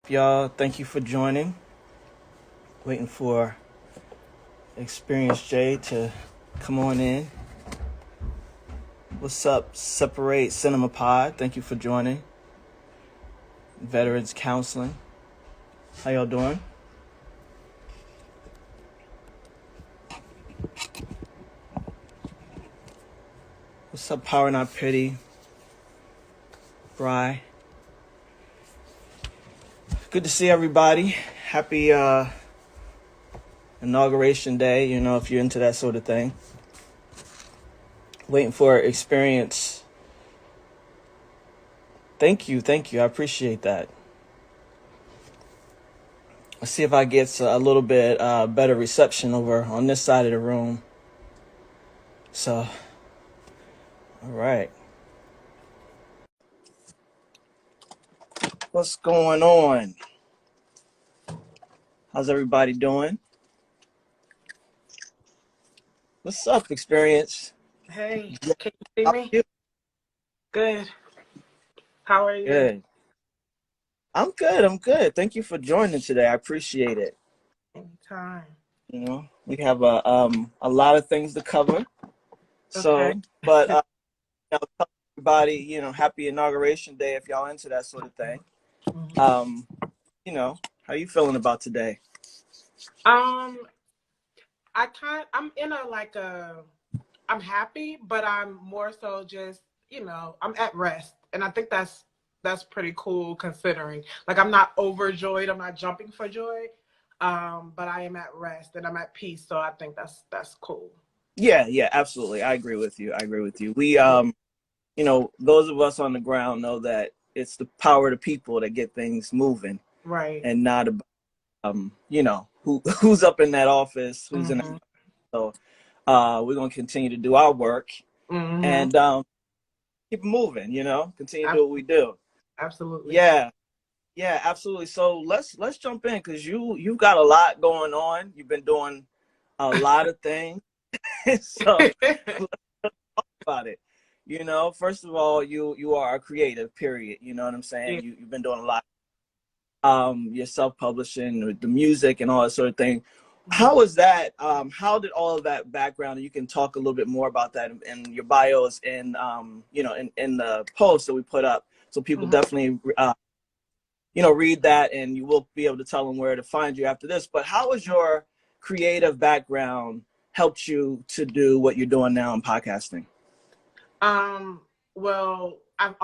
Y'all, thank you for joining. Waiting for Xperience Jay to come on in. What's up, Separate Cinema Pod? Thank you for joining. Veterans Counseling. How y'all doing? What's up, Power Not Pity? Bry. Good to see everybody. Happy inauguration day, if you're into that sort of thing. Waiting for Xperience. Thank you. I appreciate that. Let's see if I get a little bit better reception over on this side of the room. So, all right. What's going on? How's everybody doing? What's up, Xperience? Hey, can you see How are me? you? Good. How are you? Good. I'm good. Thank you for joining today. I appreciate it. Anytime. We have a lot of things to cover. So, Okay. but tell everybody, happy inauguration day if y'all into that sort of thing. Mhm. Um, how you feeling about today? Um, I'm in I'm happy, but I'm more so just, I'm at rest. And I think that's pretty cool considering. Like I'm not overjoyed, I'm not jumping for joy. But I am at rest and I'm at peace. So I think that's cool. Yeah, absolutely. I agree with you. We those of us on the ground know that it's the power of the people that get things moving Right. and not about who's up in that office, who's in that. Mm-hmm. So we're gonna continue to do our work Mm-hmm. and keep moving, continue to do what we do. Absolutely. Yeah, absolutely. So let's jump in because you've got a lot going on. You've been doing a lot of things. So about it. First of all, you are a creative, period. You know what I'm saying? Yeah. You've been doing a lot. You're self-publishing with the music and all that sort of thing. How was that? How did all of that background? You can talk a little bit more about that in your bios and in the post that we put up, so people Mhm. definitely read that, and you will be able to tell them where to find you after this. But how has your creative background helped you to do what you're doing now in podcasting? Well, I've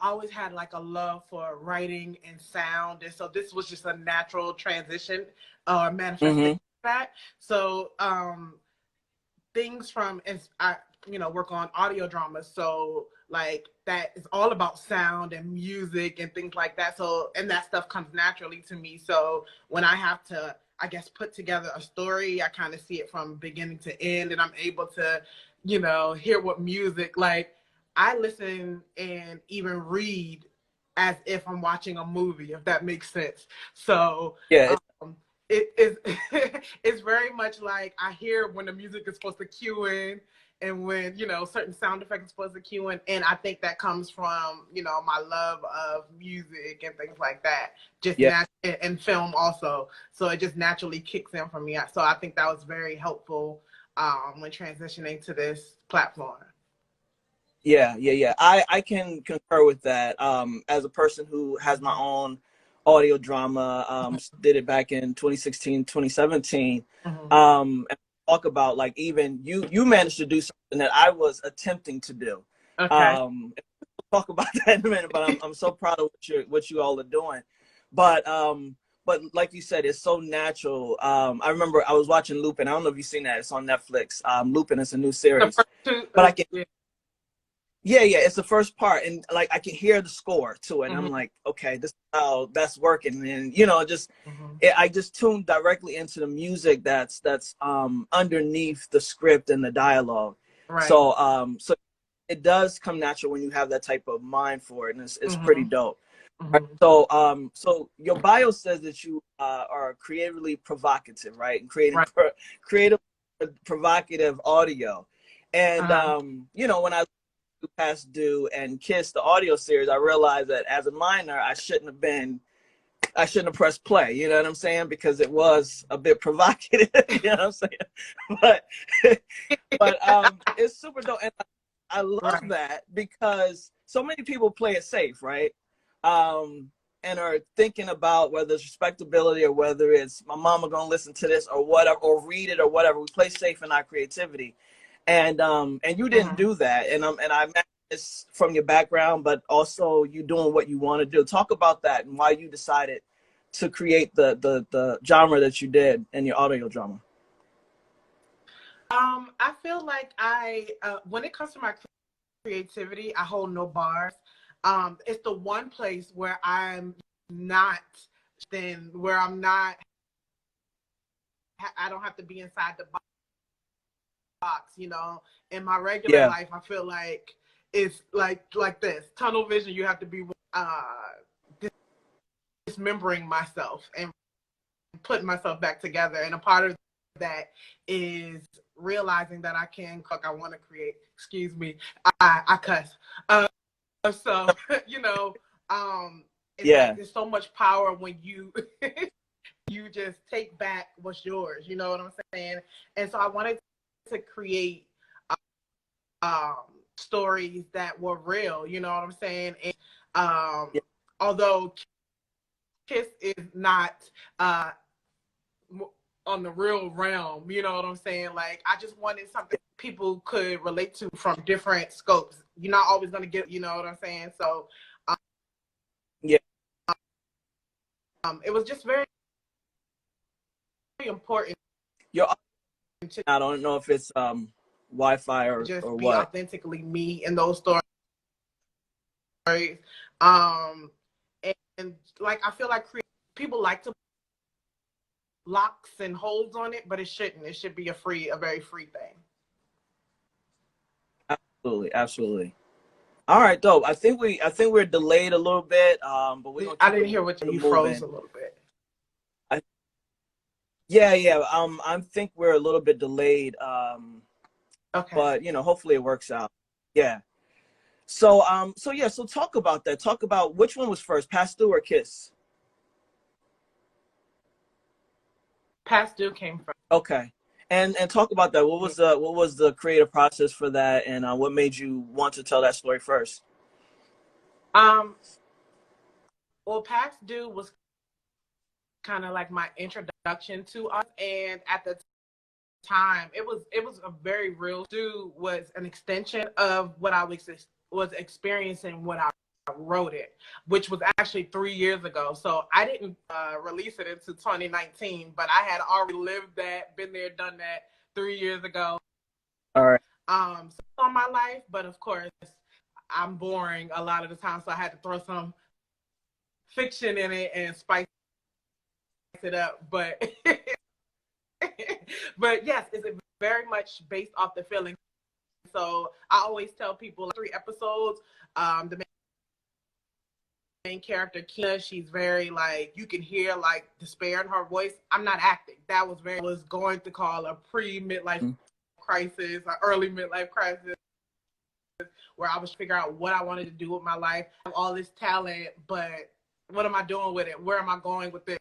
always had like a love for writing and sound, and so this was just a natural transition or manifestation Mm-hmm. of that. So, things from as I work on audio dramas, so like that is all about sound and music and things like that. So, and that stuff comes naturally to me. So when I have to, I guess, put together a story, I kind of see it from beginning to end, and I'm able to, hear what music like. I listen and even read as if I'm watching a movie, if that makes sense. So Yeah. it is it's very much like I hear when the music is supposed to cue in and when certain sound effects are supposed to cue in, and I think that comes from my love of music and things like that, just Yeah. and film also, so it just naturally kicks in for me. So I think that was very helpful when transitioning to this platform. Yeah. I can concur with that. As a person who has my own audio drama, did it back in 2016, 2017. Mm-hmm. And talk about like even you managed to do something that I was attempting to do. Okay. We'll talk about that in a minute, but I'm so proud of what you all are doing. But like you said, it's so natural. I remember I was watching Lupin. I don't know if you've seen that. It's on Netflix. Lupin is a new The series, first two, but I can. yeah. Yeah, it's the first part, and like I can hear the score to it, and Mm-hmm. I'm like, okay, this is how that's working, and Mm-hmm. I just tuned directly into the music that's underneath the script and the dialogue. Right. So it does come natural when you have that type of mind for it, and it's pretty Mm-hmm. dope. Right? Mm-hmm. So your bio says that you are creatively provocative, right, and creating Right. creative provocative audio, and Uh-huh. when I Past Due and Kiss, the audio series, I realized that as a minor, I shouldn't have been I shouldn't have pressed play, you know what I'm saying? Because it was a bit provocative, you know what I'm saying? But it's super dope. And I love that because so many people play it safe, right? And are thinking about whether it's respectability or whether it's my mama gonna listen to this or whatever, or read it or whatever. We play safe in our creativity. And you didn't do that. And I imagine it's from your background, but also you doing what you want to do. Talk about that and why you decided to create the genre that you did in your audio drama. I feel like when it comes to my creativity, I hold no bars. It's the one place where I'm not, where I'm not, I don't have to be inside the box, you know. In my regular life, I feel like it's like this tunnel vision. You have to be dismembering myself and putting myself back together. And a part of that is realizing that I can cook. I want to create. Excuse me, I cuss. So you know, like there's so much power when you you just take back what's yours. You know what I'm saying? And so I wanted to create stories that were real. You know what I'm saying? And although Kiss is not on the real realm, you know what I'm saying? Like, I just wanted something people could relate to from different scopes. You're not always going to get, you know what I'm saying? So, it was just very important. I don't know if it's Wi-Fi or just or be what. Authentically me in those stories. And like, I feel like people like to locks and holds on it, but it shouldn't. It should be a very free thing. Absolutely. All right, dope. I think we're delayed a little bit, but we're gonna. I didn't hear what you froze a little bit. I think we're a little bit delayed. Okay. But you know, hopefully it works out. Yeah. So so talk about that. Talk about which one was first, Pass Through or Kiss? Pass Through came first. Okay. And talk about that. What was the creative process for that, and what made you want to tell that story first? Well, Past Due was kind of like my introduction to us, and at the time, it was a very real. Due was an extension of what I was experiencing when I wrote it, which was actually 3 years ago. So I didn't release it until 2019, but I had already lived that, been there, done that 3 years ago. All right. So on my life, but of course, I'm boring a lot of the time, so I had to throw some fiction in it and spice it up. But but yes, it's very much based off the feeling. So I always tell people, like, 3 episodes. The main character, Kina, she's very, like, you can hear like despair in her voice. I'm not acting. That was going to call a pre-midlife crisis, an early midlife crisis, where I was figuring out what I wanted to do with my life. I have all this talent, but what am I doing with it? Where am I going with it?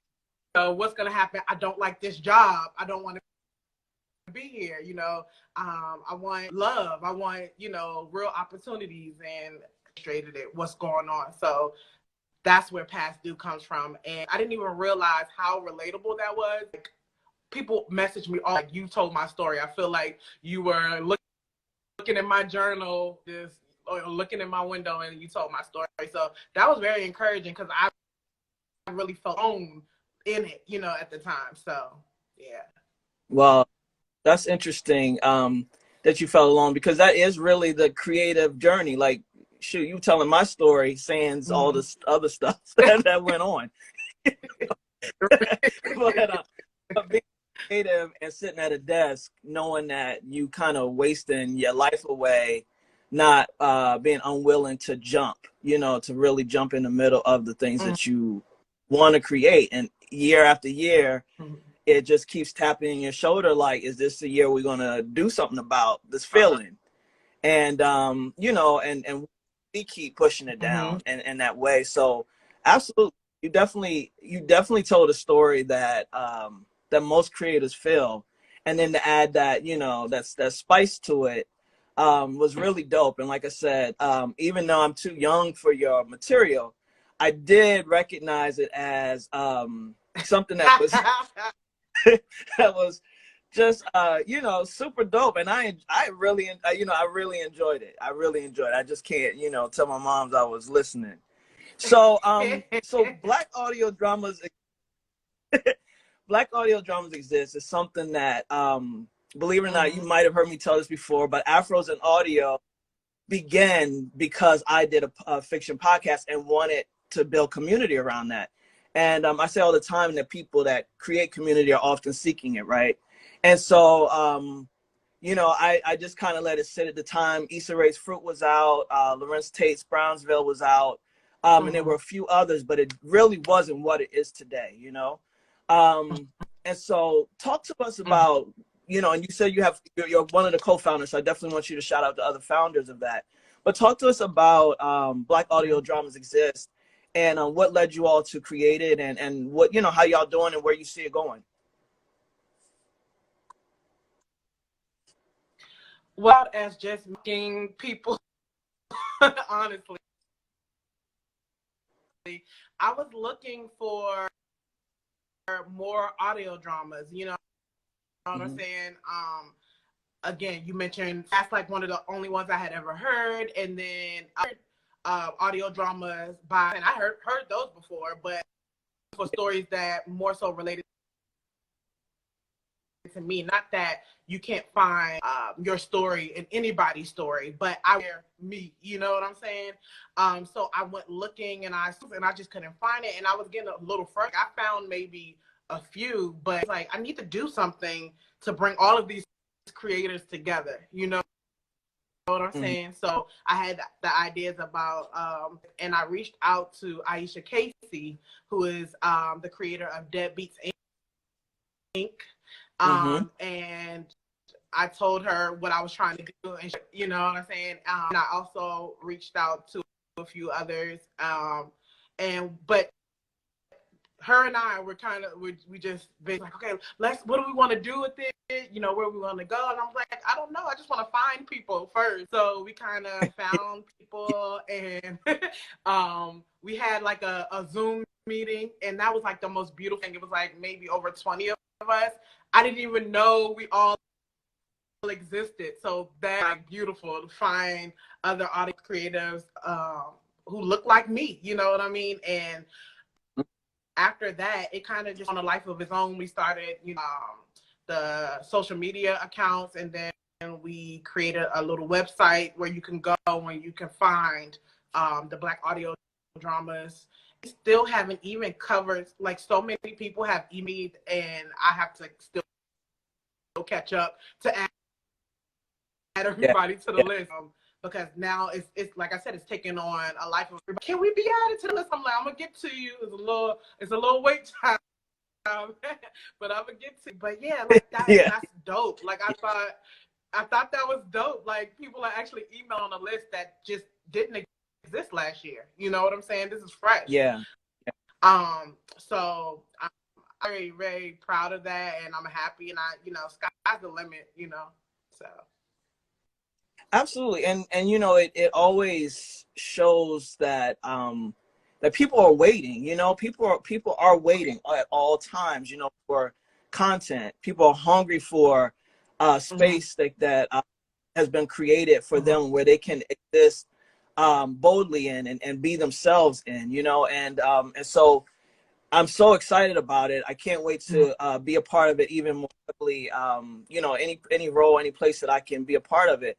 So what's going to happen? I don't like this job. I don't want to be here. You know, I want love. I want, you know, real opportunities, and illustrated it, what's going on. So that's where Past Due comes from. And I didn't even realize how relatable that was. Like, people message me, like, you told my story. I feel like you were looking at my journal, or looking in my window, and you told my story. So that was very encouraging, because I really felt alone in it, you know, at the time. So yeah. Well, that's interesting that you felt alone, because that is really the creative journey. Like, shoot, you telling my story, sans all this other stuff that went on. But being creative and sitting at a desk, knowing that you kind of wasting your life away, not being unwilling to jump, you know, to really jump in the middle of the things that you want to create. And year after year, it just keeps tapping your shoulder, like, is this the year we're going to do something about this feeling? And, you know, and we keep pushing it down in that way. So absolutely, you definitely told a story that that most creators feel, and then to add that, that spice to it, was really dope. And like I said, even though I'm too young for your material, I did recognize it as something that was that was just super dope. And I really I really enjoyed it. I really enjoyed it. I just can't tell my moms I was listening. So black audio dramas black audio dramas exist. Is something that, believe it or not, you might have heard me tell this before, but Afros and Audio began because I did a fiction podcast and wanted to build community around that. And I say all the time that people that create community are often seeking it, right? And so, I just kind of let it sit at the time. Issa Rae's Fruit was out. Lawrence Tate's Brownsville was out. And there were a few others, but it really wasn't what it is today, And so talk to us about, and you said you're one of the co-founders, so I definitely want you to shout out the other founders of that. But talk to us about Black Audio Dramas Exist, and what led you all to create it, and what, how y'all doing and where you see it going. Well, as just making people, honestly, I was looking for more audio dramas, you know what I'm saying? Again, you mentioned that's like one of the only ones I had ever heard, and then audio dramas and I heard those before, but for stories that more so related to me. Not that you can't find your story in anybody's story, but I hear me, you know what I'm saying? So I went looking, and I just couldn't find it, and I was getting a little frustrated. I found maybe a few, but it's like I need to do something to bring all of these creators together, you know what I'm saying? So I had the ideas about, and I reached out to Aisha Casey, who is the creator of Deadbeats Inc. And I told her what I was trying to do, and you know what I'm saying? And I also reached out to a few others, but her and I were we just been like, okay, what do we want to do with it? You know, where we want to go? And I'm like, I don't know. I just want to find people first. So we kind of found people, and we had like a Zoom meeting, and that was like the most beautiful thing. It was like maybe over 20 of us. I didn't even know we all existed. So that's like beautiful to find other audio creatives who look like me, you know what I mean? And after that, it kind of just on a life of its own. We started, the social media accounts, and then we created a little website where you can go and you can find the Black audio dramas. Still haven't even covered, like so many people have emailed, and I have to still catch up to add everybody to the list. Because now it's like I said, it's taking on a life of. Can we be added to the list? I'm like, I'm gonna get to you. It's a little wait time, but I'm gonna get to. But yeah, like that's dope. Like I thought that was dope. Like people are actually emailing a list that just didn't exist last year. You know what I'm saying? This is fresh. Yeah. So I'm very, very proud of that, and I'm happy, and sky's the limit. So. Absolutely. And it always shows that that people are waiting, people are waiting at all times, for content. People are hungry for space that has been created for them, where they can exist boldly in and be themselves in, and so I'm so excited about it. I can't wait to be a part of it even more heavily, any role, any place that I can be a part of it.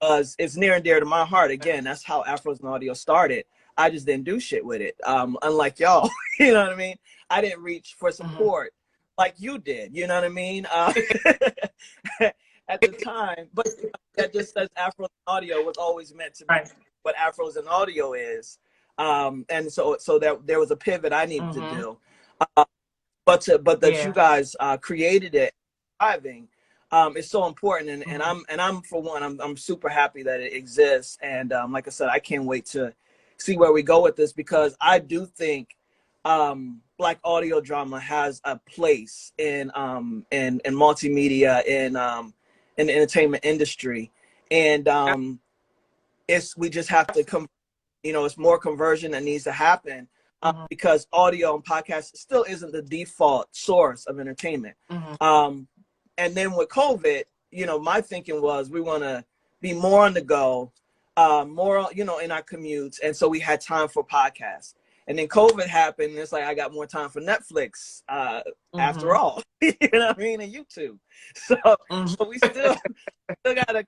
It's near and dear to my heart. Again, that's how Afros and Audio started. I just didn't do shit with it. Unlike y'all, you know what I mean? I didn't reach for support like you did, you know what I mean? At the time, but that just says Afros and Audio was always meant to be what Afros and Audio is. And so that there was a pivot I needed to do. But that you guys created it, thriving. It's so important, and I'm for one, I'm super happy that it exists, and like I said, I can't wait to see where we go with this, because I do think Black audio drama has a place in multimedia in the entertainment industry, and we just have to come. It's more conversion that needs to happen, because audio and podcast still isn't the default source of entertainment. And then with COVID, my thinking was we want to be more on the go, more, in our commutes. And so we had time for podcasts. And then COVID happened, and it's like I got more time for Netflix after all, you know what I mean, and YouTube. So, so we still got to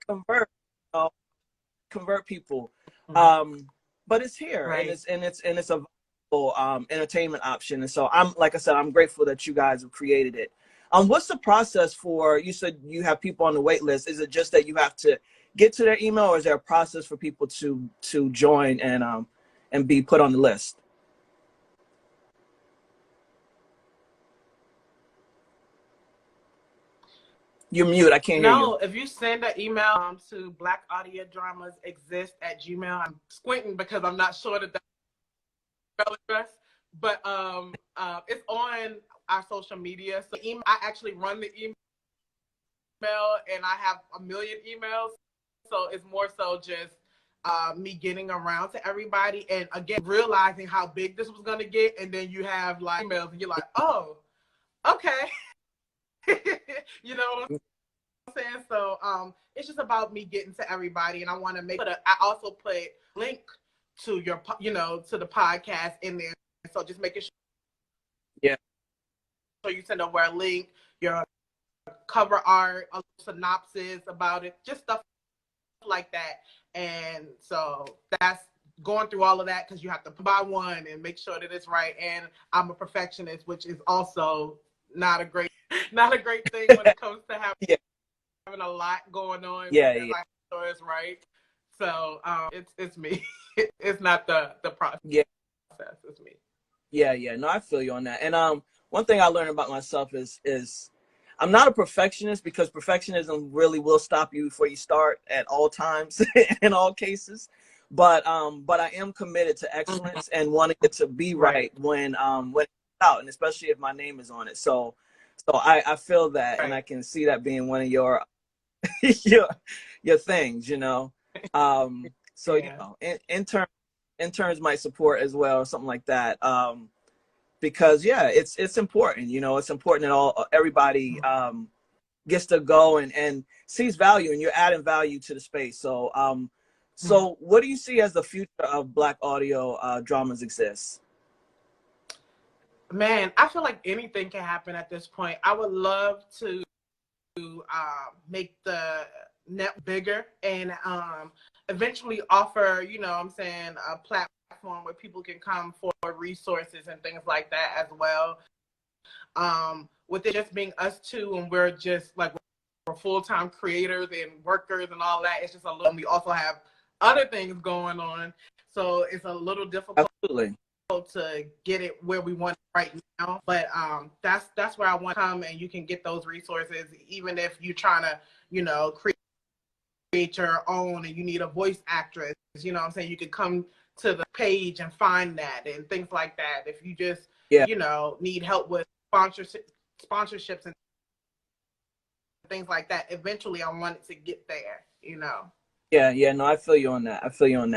convert people. But it's here, right. and it's a viable, entertainment option. And so like I said, I'm grateful that you guys have created it. What's the process for? You said you have people on the wait list. Is it just that you have to get to their email, or is there a process for people to join and be put on the list? You're mute. I can't hear you. No, if you send an email to blackaudiodramasexist@gmail, I'm squinting because I'm not sure that that's the email address, but it's on our social media. So I actually run the email, and I have a million emails, so it's more so just me getting around to everybody, and again realizing how big this was gonna get, and then you have like emails, and you're like, oh, okay. You know what I'm saying? So it's just about me getting to everybody, and I want to I also put link to your to the podcast in there, so just making sure so you send over a link, your cover art, a synopsis about it, just stuff like that. And so that's going through all of that, because you have to buy one and make sure that it's right. And I'm a perfectionist, which is also not a great thing when it comes to having a lot going on. Yeah. I'm sure it's right. So it's me. It's not the process. Yeah. It's me. Yeah. No, I feel you on that. And one thing I learned about myself is I'm not a perfectionist, because perfectionism really will stop you before you start at all times in all cases. But I am committed to excellence and wanting it to be right when it's out, and especially if my name is on it. So I feel that, and I can see that being one of your your things, So interns might support as well, or something like that. Because it's important, it's important that everybody gets to go and sees value, and you're adding value to the space. So so what do you see as the future of Black audio dramas exists? Man, I feel like anything can happen at this point. I would love to make the net bigger, and eventually offer, a platform where people can come for resources and things like that as well. With it just being us two, and we're just like, we're full-time creators and workers and all that, it's just a little, we also have other things going on. So it's a little difficult to get it where we want it right now. But that's where I want to come, and you can get those resources, even if you're trying to, create your own and you need a voice actress, you could come to the page and find that and things like that. If you just, need help with sponsorships and things like that, eventually I want it to get there, Yeah, no, I feel you on that. I feel you on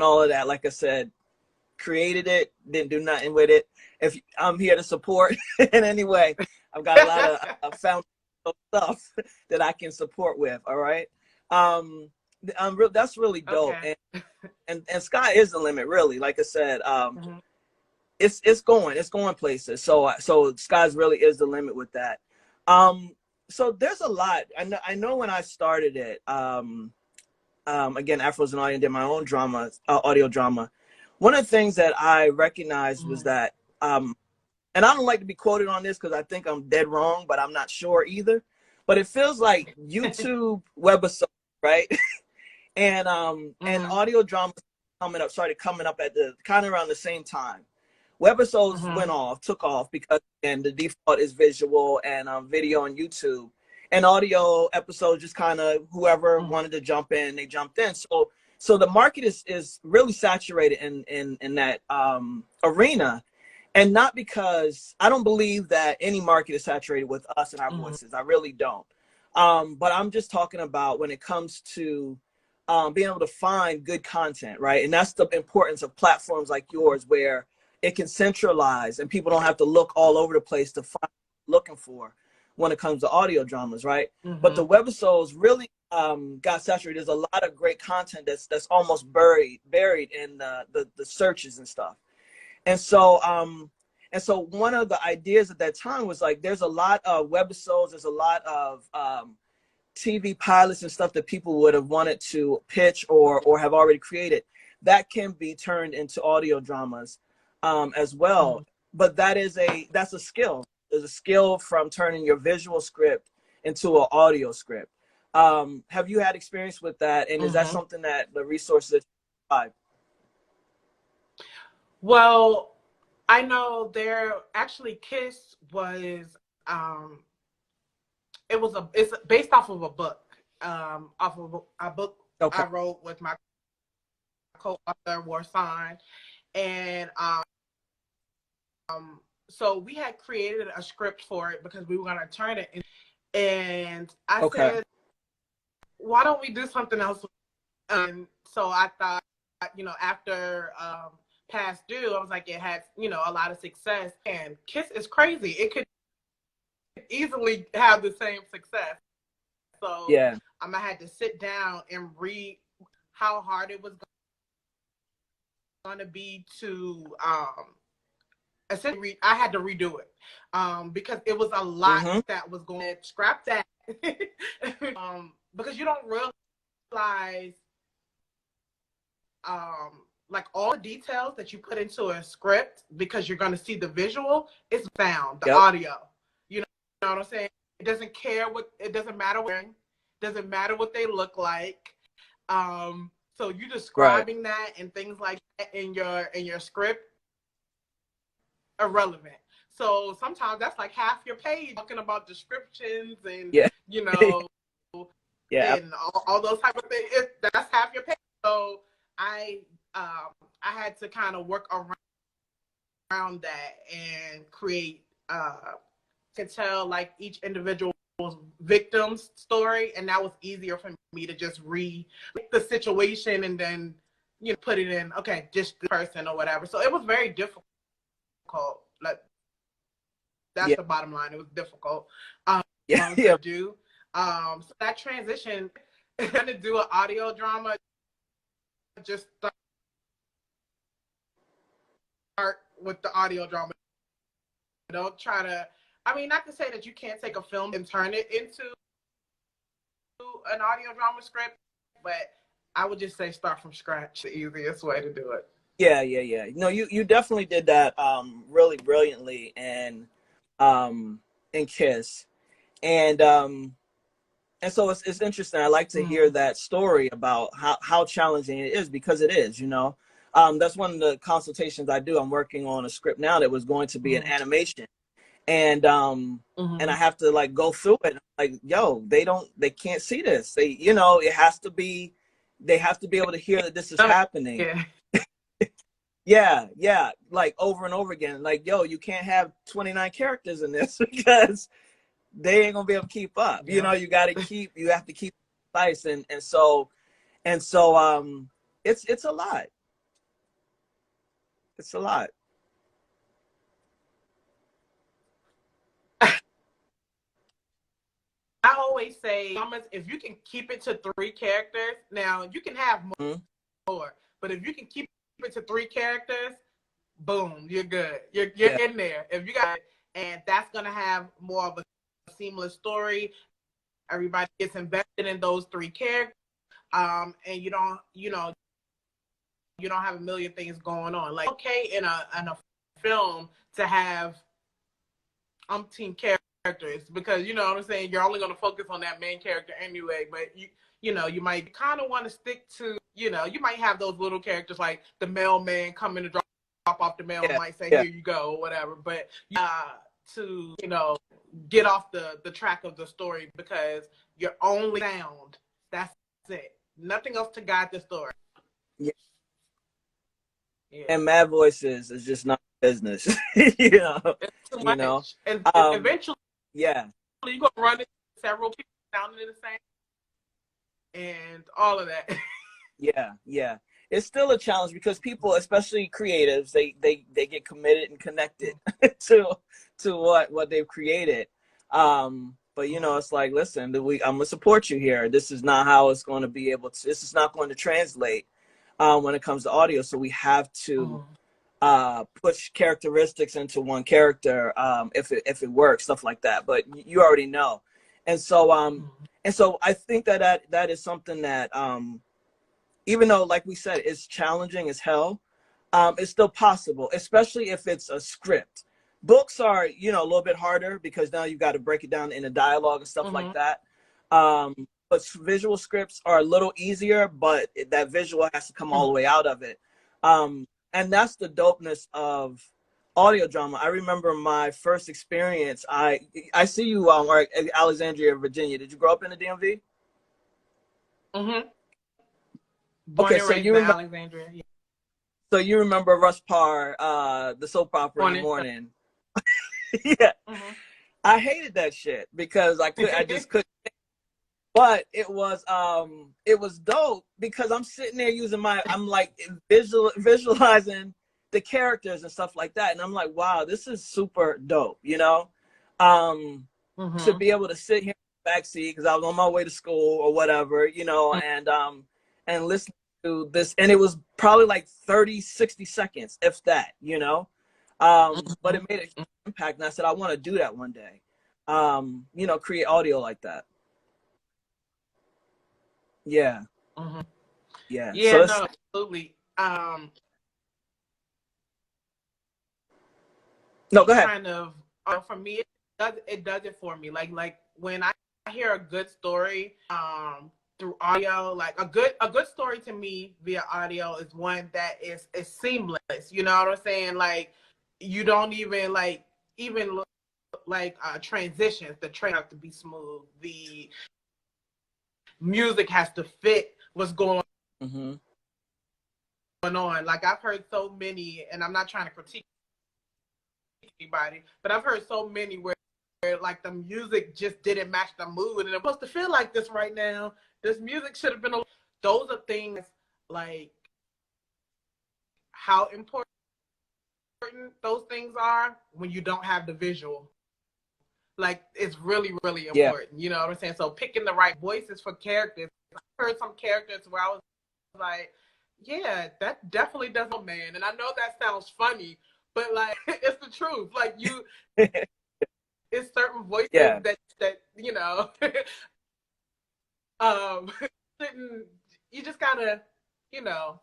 all of that. Like I said, created it, didn't do nothing with it. If I'm here to support in any way, I've got a lot of found stuff that I can support with. All right. That's really dope. Okay. And sky is the limit, really. Like I said, it's going places. So sky's really is the limit with that. So there's a lot. I know when I started it, again, Afro's an Audio, did my own audio drama. One of the things that I recognized was that, and I don't like to be quoted on this because I think I'm dead wrong, but I'm not sure either. But it feels like YouTube webisodes, right? and audio drama started coming up at the kind of around the same time. Webisodes took off because, and the default is visual and video on YouTube, and audio episodes just kind of whoever wanted to jump in, they jumped in. So So the market is really saturated in that arena. And not because I don't believe that any market is saturated with us and our voices. I really don't. But I'm just talking about when it comes to being able to find good content, right? And that's the importance of platforms like yours, where it can centralize and people don't have to look all over the place to find what they're looking for when it comes to audio dramas, right? But the webisodes really got saturated. There's a lot of great content that's almost buried in the searches and stuff. And so one of the ideas at that time was like, there's a lot of webisodes, there's a lot of TV pilots and stuff that people would have wanted to pitch or have already created that can be turned into audio dramas as well. But that's a skill. There's a skill from turning your visual script into an audio script. Have you had experience with that? And is that something that the resources that you provide? Well, I know there actually Kiss was it's based off of a book, off of a book I wrote with my co-author Warsign, and so we had created a script for it because we were gonna turn it in, and I said, why don't we do something else? And so I thought, after Past Due, I was like, it had, a lot of success, and Kiss is crazy. It could easily have the same success. So I had to sit down and read how hard it was going to be to essentially I had to redo it because it was a lot that was going to scrap that because you don't realize like all the details that you put into a script, because you're going to see the visual, it's found, the audio. You know what I'm saying? It doesn't matter what they look like. So you describing that and things like that in your script, irrelevant. So sometimes that's like half your page talking about descriptions and and all those type of things. That's half your page. So I had to kind of work around that and create to tell like each individual victim's story, and that was easier for me to just read the situation and then put it in just the person or whatever. So it was very difficult. Like that's the bottom line. It was difficult to do. So that transition to do an audio drama, just start with the audio drama. Don't try to, not to say that you can't take a film and turn it into an audio drama script, but I would just say start from scratch, the easiest way to do it. Yeah. No, you definitely did that really brilliantly in Kiss. And so it's interesting. I like to hear that story about how challenging it is, because it is, that's one of the consultations I do. I'm working on a script now that was going to be an animation. And and I have to like go through it. Like, yo, they can't see this. They, it has to be, they have to be able to hear that this is happening. Yeah. Like over and over again. Like, yo, you can't have 29 characters in this because they ain't gonna be able to keep up. You have to keep precise. And so it's a lot. It's a lot. I always say, if you can keep it to 3 characters, now you can have more, but if you can keep it to 3 characters, boom, you're good. You're in there. If you got it, and that's gonna have more of a seamless story. Everybody gets invested in those 3 characters, and you don't have a million things going on. Like, okay, in a film to have umpteen characters, because you know what I'm saying, you're only going to focus on that main character anyway, but you might kind of want to stick to, you might have those little characters like the mailman coming to drop off the mail and might say, here you go, or whatever, but to get off the track of the story, because your only sound, that's it, nothing else to guide the story. Yeah. Yeah. And Mad Voices is just not business. you know, It's too you know. much. And Um, eventually yeah, you're gonna run into several people sounding the same and all of that. yeah. It's still a challenge because people, especially creatives, they get committed and connected to what they've created. But you know, it's like, listen, I'm gonna support you here. This is not how it's going to be able to. This is not going to translate when it comes to audio. So we have to push characteristics into one character if it works, stuff like that. But you already know, and so I think that is something that even though, like we said, it's challenging as hell, it's still possible, especially if it's a script. Books are, you know, a little bit harder because now you've got to break it down in a dialogue and stuff like that. But visual scripts are a little easier, but that visual has to come all the way out of it. And that's the dopeness of audio drama. I remember my first experience. I see you are at Alexandria, Virginia. Did you grow up in the DMV? Born Okay, and so raised you in remember. Alexandria. Yeah. So you remember Rush Parr, the soap opera in the Born in. morning? Yeah, I hated that shit because I just couldn't. But it was dope because I'm sitting there using I'm like visualizing the characters and stuff like that, and I'm like, wow, this is super dope, you know, to be able to sit here in the backseat because I was on my way to school or whatever, you know, and listen to this, and it was probably like 30, 60 seconds, if that, you know, but it made an impact, and I said I want to do that one day, you know, create audio like that. Yeah. Yeah. So Yeah, that's no, absolutely. no. Go ahead. Kind of for me, it does it for me. Like when I hear a good story through audio, like a good story to me via audio is one that is seamless. You know what I'm saying? Like you don't even even look like transitions. The train have to be smooth. The music has to fit what's going Mm-hmm. on. Like I've heard so many, and I'm not trying to critique anybody, but I've heard so many where like the music just didn't match the mood, and it's supposed to feel like this right now. This music should have been. Those are things like how important those things are when you don't have the visual. Like it's really, really Yeah. important. You know what I'm saying? So picking the right voices for characters. I heard some characters where I was like, yeah, that definitely doesn't, man. And I know that sounds funny, but like it's the truth. Like it's certain voices Yeah. that um you just gotta, you know,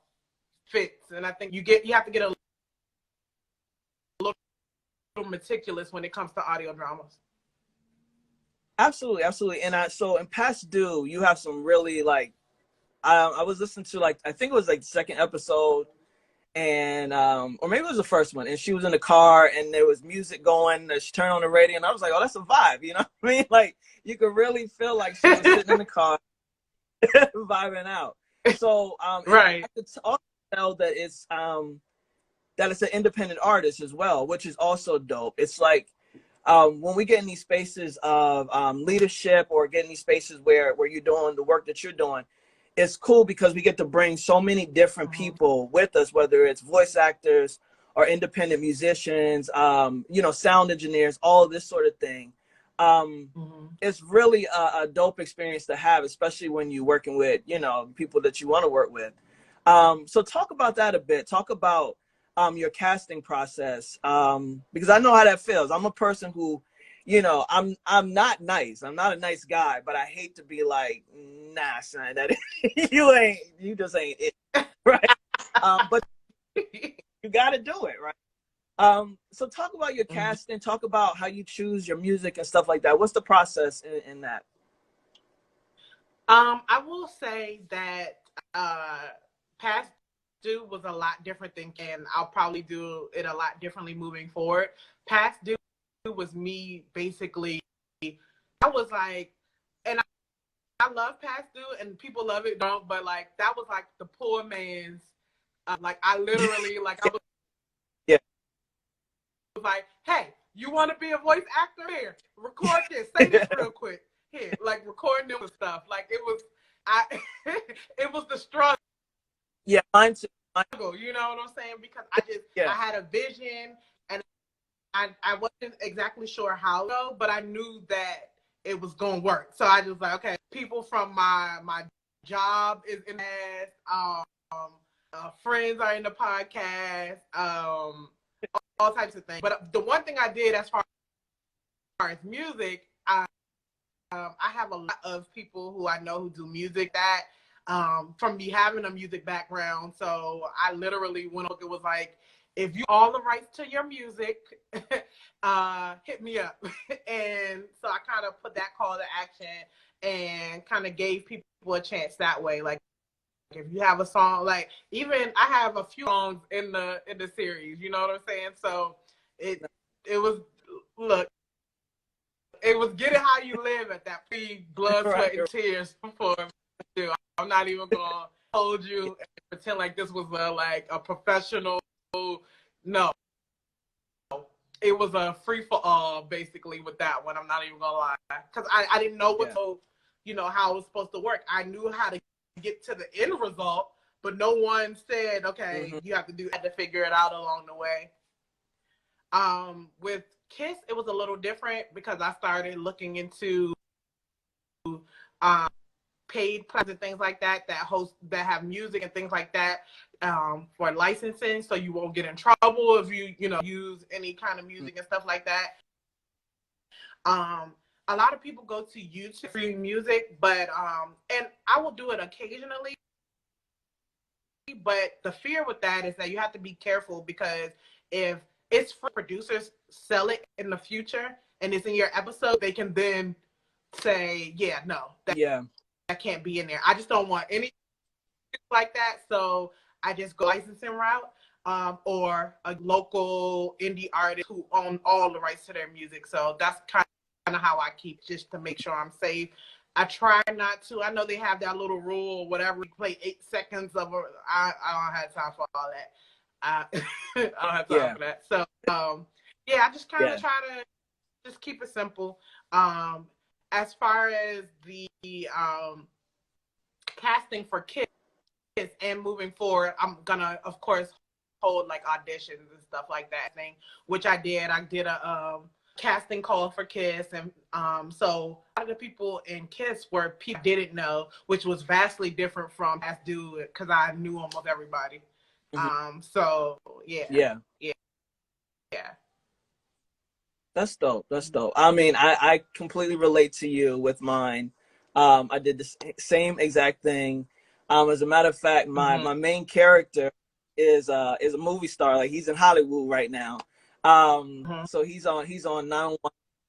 fits. And I think you have to get a little meticulous when it comes to audio dramas. Absolutely. Absolutely. And so in past due, you have some really like I was listening to like I think it was like the second episode, and or maybe it was the first one, and she was in the car and there was music going. She turned on the radio, and I was like, oh, that's a vibe. You know what I mean? Like you could really feel like she was sitting in the car vibing out. So and Right. I could also tell that it's an independent artist as well, which is also dope. It's like when we get in these spaces of leadership or get in these spaces where you're doing the work that you're doing, it's cool because we get to bring so many different people with us, whether it's voice actors or independent musicians, you know, sound engineers, all of this sort of thing. It's really a dope experience to have, especially when you're working with, you know, people that you want to work with. So talk about that a bit. Talk about your casting process, because I know how that feels. I'm a person who, you know, I'm not nice. I'm not a nice guy, but I hate to be like, nah, son, that you just ain't it, right? But you got to do it, right? So talk about your casting. Talk about how you choose your music and stuff like that. What's the process in that? I will say that past due was a lot different than, and I'll probably do it a lot differently moving forward. Past due was me basically. I was like, and I I love past due, and people love it, don't. But like that was like the poor man's. Like I literally like I was Yeah. like, hey, you want to be a voice actor? Here, record this. Say this real quick. Here, like recording new stuff. Like it was, it was the struggle. Yeah, mine too. You know what I'm saying? Because I Yeah. had a vision, and I wasn't exactly sure how to go, but I knew that it was gonna work. So I just like, okay, people from my job is in this, friends are in the podcast, all types of things. But the one thing I did as far as music, I have a lot of people who I know who do music that from me having a music background. So I literally went up, it was like, if you all the rights to your music, hit me up. And so I kind of put that call to action and kind of gave people a chance that way. Like if you have a song, like even I have a few songs in the series, you know what I'm saying? So it was, look, it was Getting How You Live at that blood, sweat, and tears for me. I'm not even gonna hold you and pretend like this was a professional. No, it was a free for all basically with that one. I'm not even gonna lie, because I didn't know how it was supposed to work. I knew how to get to the end result, but no one said, okay, you have to do that, to figure it out along the way. With Kiss, it was a little different because I started looking into paid plans and things like that that have music and things like that for licensing, so you won't get in trouble if you use any kind of music and stuff like that. A lot of people go to YouTube for music, but and I will do it occasionally. But the fear with that is that you have to be careful, because if it's for producers sell it in the future and it's in your episode, they can then say, yeah, no, that can't be in there. I just don't want anything like that. So I just go licensing route, or a local indie artist who own all the rights to their music. So that's kind of how I keep, just to make sure I'm safe. I try not to. I know they have that little rule or whatever. We play 8 seconds of I don't have time for all that. I don't have time for that. So I just kind of try to just keep it simple. As far as the casting for Kiss and moving forward, I'm gonna of course hold like auditions and stuff like that thing, which I did. I did a casting call for Kiss, and so a lot of the people in Kiss were people I didn't know, which was vastly different from Past Due, because I knew almost everybody. So yeah. That's dope. That's dope. I mean, I completely relate to you with mine. I did the same exact thing. As a matter of fact, my main character is a movie star. Like, he's in Hollywood right now. So he's on 911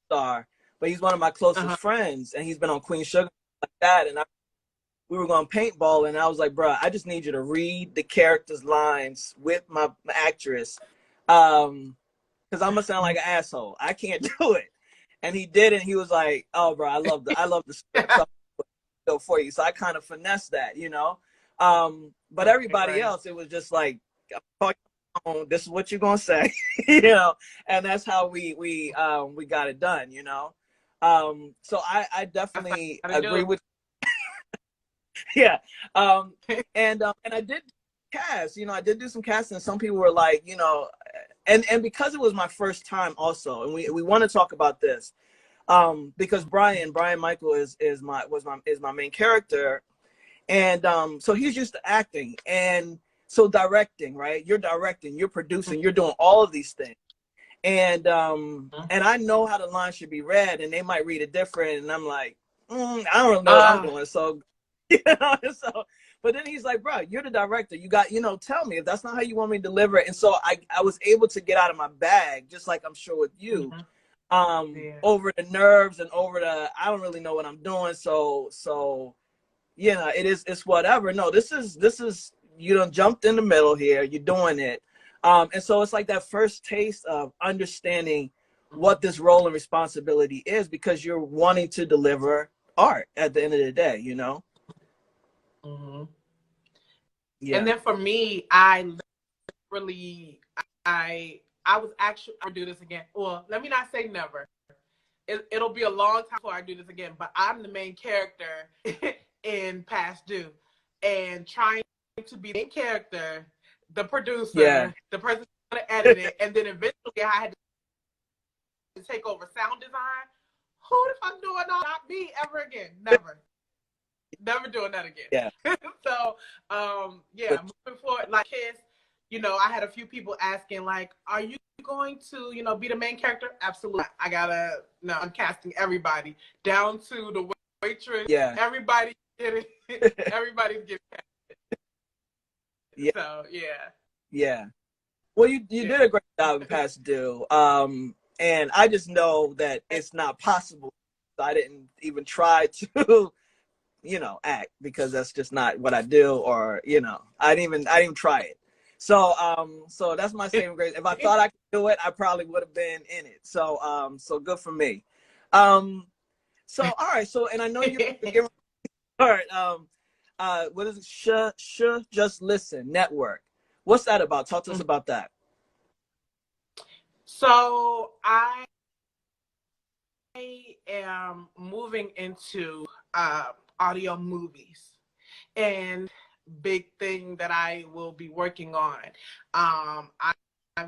Star, but he's one of my closest friends, and he's been on Queen Sugar like that. And we were going paintball, and I was like, bro, I just need you to read the character's lines with my actress, because I'm gonna sound like an asshole. I can't do it. And he did it. He was like, oh, bro, I love the script for you. So I kind of finessed that, but everybody else, it was just like, this is what you're gonna say, and that's how we got it done, so I definitely agree with and I did cast, I did do some casting, and some people were like, and because it was my first time also, and we want to talk about this, because Brian Michael is my main character, and so he's used to acting, and so directing, right? You're directing, you're producing, you're doing all of these things, and I know how the line should be read, and they might read it different, and I'm like, I don't really know what I'm doing, so but then he's like, bro, you're the director, you got, tell me if that's not how you want me to deliver it. And so I was able to get out of my bag, just like I'm sure with you, over the nerves and over the, I don't really know what I'm doing, so it's whatever. No, this is you done jumped in the middle here, you're doing it, and so it's like that first taste of understanding what this role and responsibility is, because you're wanting to deliver art at the end of the day, you know? Mm-hmm. Yeah. And then for me, I literally, I was actually, I'll do this again. Well, let me not say never. It'll be a long time before I do this again, but I'm the main character in Past Due. And trying to be the main character, the Yeah. producer, the person who's going to edit it, and then eventually I had to take over sound design. Who the fuck doing all? Not me ever again. Never. Never doing that again. Yeah. So, yeah, moving forward, like Kiss, you know, I had a few people asking, like, are you going to, you know, be the main character? Absolutely. I'm casting everybody down to the waitress. Yeah. Everybody getting, everybody's getting casted. Yeah. So, yeah. Yeah. Well, you did a great job in Past Due. And I just know that it's not possible. So I didn't even try to, you know, act, because that's just not what I do, or, you know, I didn't even try it. So so that's my saving grace. If I thought I could do it, I probably would have been in it. So so good for me. So all right, so, and I know you're getting all right, what is it? Just Listen Network. What's that about? Talk to us about that. So I am moving into audio movies, and big thing that I will be working on. I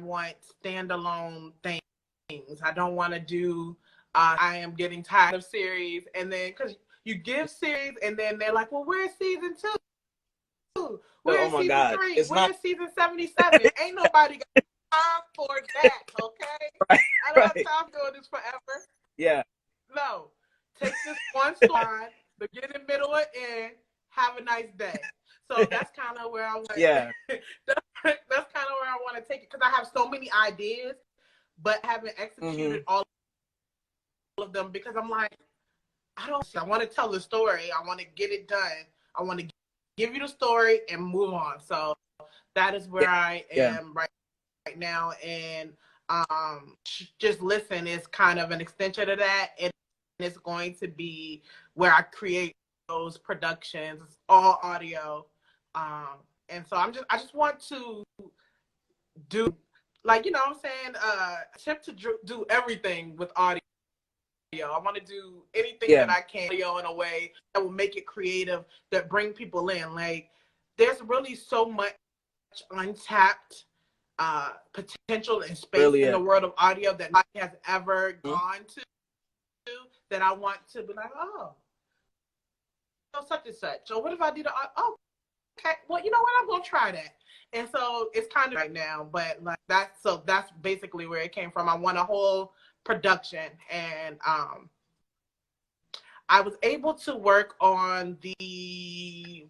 want standalone things. I don't want to do. I am getting tired of series, and then because you give series, and then they're like, "Well, where's season 2? Oh Where's my season God, 3? it's not Where's season 77?" Ain't nobody got time for that, okay? right. I don't have Right. time doing this forever. Yeah. No. Take this one story, beginning, middle, and end. Have a nice day. So that's kind of where I want. Yeah. That's kind of where I want to take it, because I have so many ideas, but haven't executed all of them, because I'm like, I want to tell the story. I want to get it done. I want to give you the story and move on. So that is where I am right now. And Just Listen is kind of an extension of that. And it's going to be where I create those productions, all audio. And so I just want to do, like, you know what I'm saying, attempt to do everything with audio. I want to do anything that I can in a way that will make it creative, that bring people in. Like, there's really so much untapped potential and space in the world of audio that nobody has ever gone to, that I want to be like, oh, such and such. So what if I did okay, well, you know what, I'm gonna try that. And so it's kind of right now, but like that's basically where it came from. I want a whole production, and I was able to work on the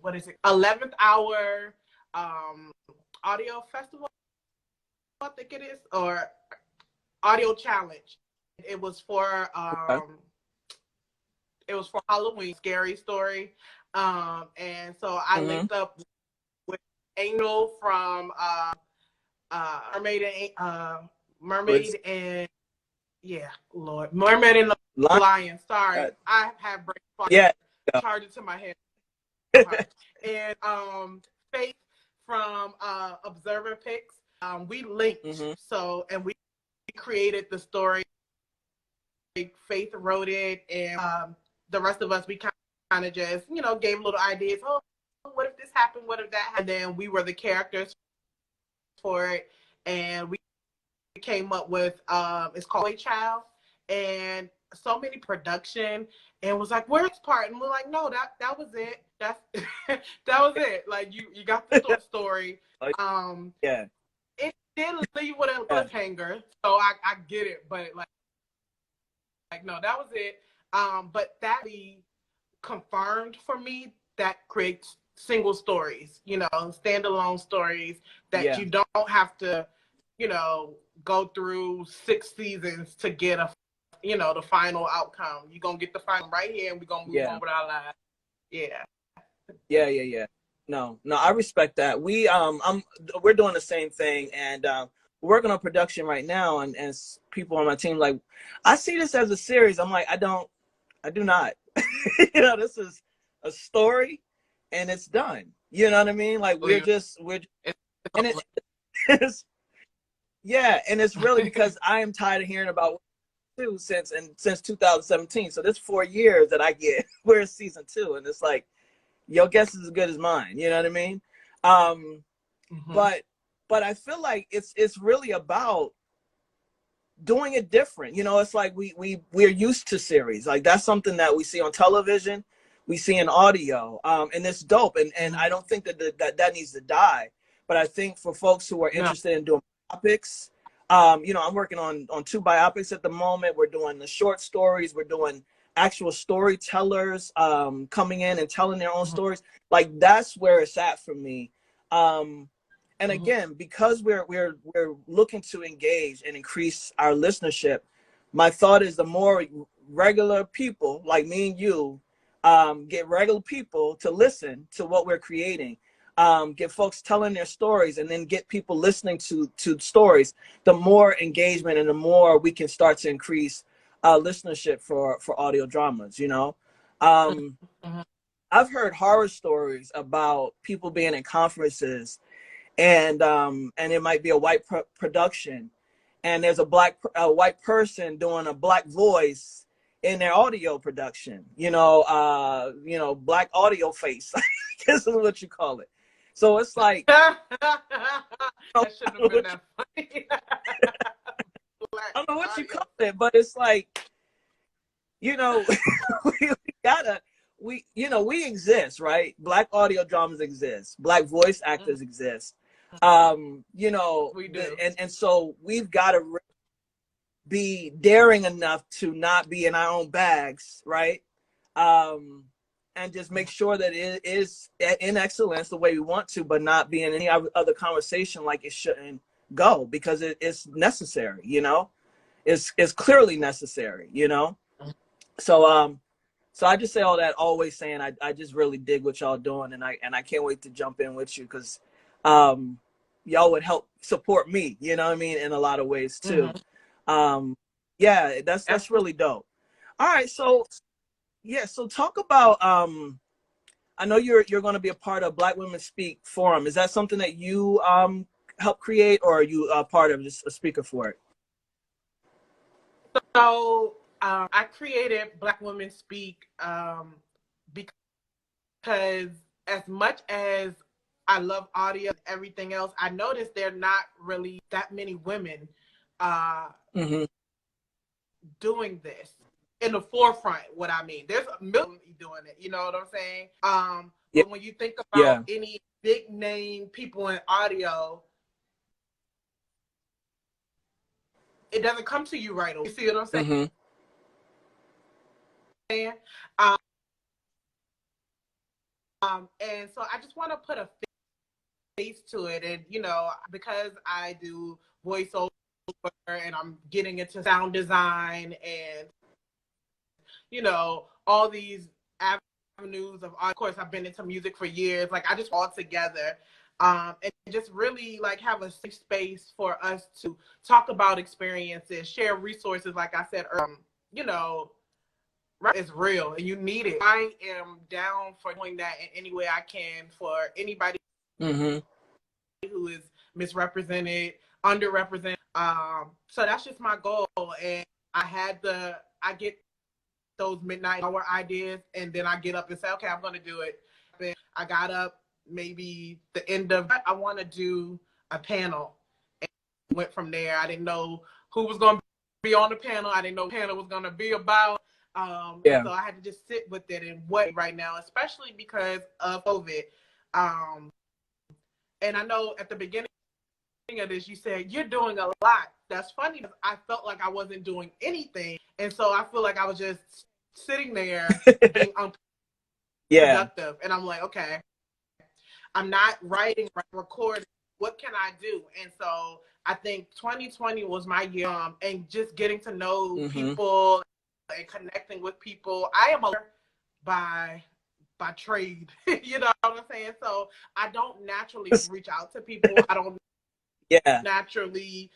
11th hour audio festival, I think it is, or audio challenge. It was for Halloween, Scary Story, and so I linked up with Angel from Mermaid and Mermaid and the Lion. Sorry, I have brain fart. Yeah, charge it to my head. And Faith from Observer Picks. We linked, so, and we created the story. Faith wrote it, and the rest of us, we kind of just, you know, gave little ideas. Oh, what if this happened? What if that happened? And then we were the characters for it, and we came up with it's called Boy Child, and so many production, and was like, where's this part? And we're like, no, that was it. That's that was it. Like, you got the story. It did leave with a cliffhanger, so I get it, but like no, that was it. But that be confirmed for me that creates single stories, you know, standalone stories that you don't have to, you know, go through 6 seasons to get the final outcome. You're gonna get the final right here, and we're gonna move on with our lives. Yeah. No, I respect that. We're doing the same thing, and we're working on production right now, and people on my team, like, I see this as a series. I'm like, I don't I do not. You know, this is a story and it's done. You know what I mean? Like we're and it's yeah, and it's really because I am tired of hearing about two since 2017. So this 4 years that I get, we're in season 2, and it's like your guess is as good as mine. You know what I mean? Um, but I feel like it's really about doing it different. You know, it's like we're used to series. Like that's something that we see on television, we see in audio, and it's dope. And I don't think that needs to die. But I think for folks who are interested in doing topics, you know, I'm working on 2 biopics at the moment. We're doing the short stories. We're doing actual storytellers coming in and telling their own stories. Like that's where it's at for me. And again, because we're looking to engage and increase our listenership, my thought is the more regular people like me and you get regular people to listen to what we're creating, get folks telling their stories, and then get people listening to stories, the more engagement and the more we can start to increase listenership for audio dramas. You know, I've heard horror stories about people being in conferences and it might be a white production, and there's a white person doing a black voice in their audio production. You know, black audio face. I guess is what you call it. So it's like That shouldn't have been that funny. I don't know what you call it, but it's like, you know, we exist, right? Black audio dramas exist. Black voice actors exist. You know, We do. And so we've got to be daring enough to not be in our own bags, right? And just make sure that it is in excellence the way we want to, but not be in any other conversation like it shouldn't go, because it's necessary, you know? It's clearly necessary, you know? So so I just say all that, always saying I just really dig what y'all doing, and I can't wait to jump in with you, because y'all would help support me, you know what I mean, in a lot of ways too. Yeah, that's really dope. All right, so yeah, so talk about I know you're going to be a part of Black Women Speak Forum. Is that something that you help create, or are you a part of, just a speaker for it? So I created Black Women Speak because as much as I love audio and everything else, I noticed there are not really that many women doing this in the forefront. What I mean, there's a million doing it. You know what I'm saying? Yeah. But when you think about any big name people in audio, it doesn't come to you right away. You see what I'm saying? And so I just want to put a face to it. And, you know, because I do voiceover and I'm getting into sound design and, you know, all these avenues of course, I've been into music for years. Like, I just all together and just really like have a safe space for us to talk about experiences, share resources. Like I said, you know, it's real and you need it. I am down for doing that in any way I can for anybody who is misrepresented, underrepresented. So that's just my goal. And I get those midnight hour ideas, and then I get up and say, okay, I'm going to do it. Then I got up maybe the end of, I want to do a panel, and went from there. I didn't know who was going to be on the panel. I didn't know what the panel was going to be about. So I had to just sit with it and what right now, especially because of COVID. And I know at the beginning of this, you said you're doing a lot. That's funny because I felt like I wasn't doing anything. And so I feel like I was just sitting there being unproductive. And I'm like, okay, I'm not writing, recording. What can I do? And so I think 2020 was my year, and just getting to know people and connecting with people. I am a by trade, you know what I'm saying? So I don't naturally reach out to people. I don't naturally,